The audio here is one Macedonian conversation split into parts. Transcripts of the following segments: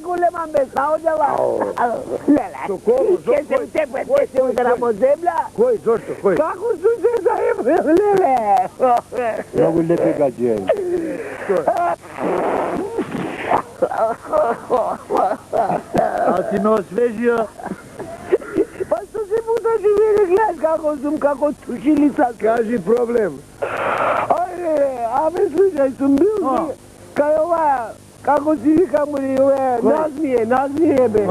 голема меса одела. Леле, ке се утепе, те се удара по земја. Кој, зошто, кој? Како су се заебе, леле. Многу лепи гаджен. А ти ме освежио? Па што се путаше, мене гледаш како сум, како тушилица. Кажи проблем. Ајде, абе, слушај, сум бил кај ова, како си вика му ли, Назмие, бе.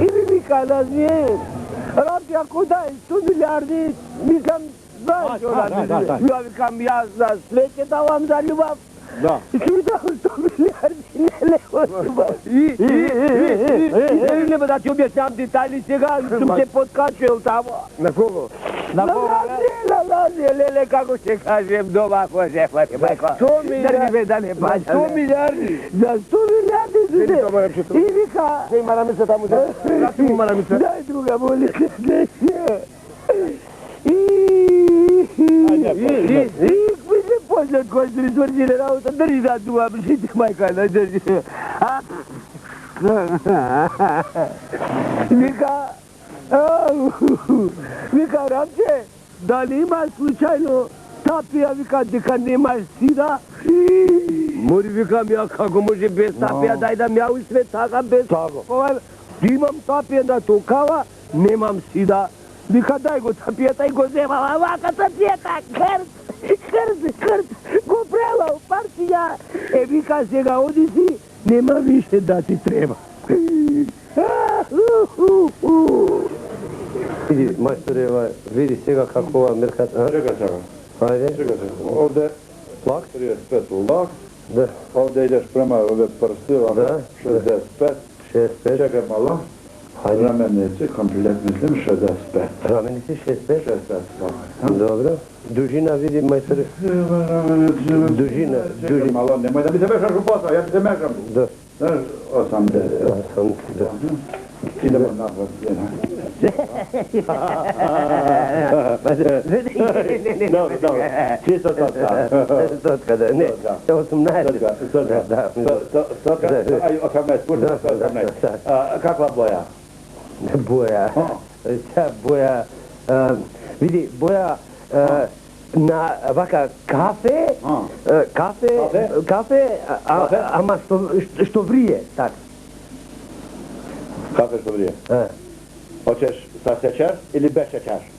И ми вика, Назмие, раб, ако дай 100 милиарди, мислам, знаеш, ја викам, јас за све ќе давам за љубав. Да. И ќе ми давам 100 милиарди, не нема да ти објаснам детали сега, сум се подкачил тамо. На кого? На Назмие, леле, како ќе кажем, дома хожефате, мајко. 100 милиарди, да не бања. 100 милиарди. За 100 милиарди, Види тоа марамчето. И вика... Сеј марамица таму, да? Как му марамица? Дај друга, моли се, не се. Кој се познат кој се извршиле работа, држи да дума, бржите мајка, не држи. Вика, Рамче, дали имаш случајно тапија, вика, дека немаш сида? Мори, викам, ја како може без тапија, дај да мјау све така без... Тако. Имам тапија на токава, немам сида. Вика, дај го тапијата и го земала, вака тапијата, крт, го прелал, парчиња. Вика, сега оди си, нема више да ти треба. Види, мајсторе, види сега како ова меркат... Чека. Ајде. Овде Лак? 35 лак. Да. Овде идеш према овде прстила. Да. 65. 65. Чекай мало. Ајде. Раменици, комплет мислим 65. Раменици 65? 65 лак. Добро. Дужина, види, мајсторе. Дужина. Чекай мало, немој да ми се мешаш у посла, ја ти се мешам. Да. 80. Да. Идемо напред. Dobro. Čisto Totka, da, ne. 18. Da. 18. Kakva boja? Boja. Boja. Vidi, boja na vaka kafe, ama što vrije, tak. Kafe što vrije? Hoćeš sa šećer ili bez šećer?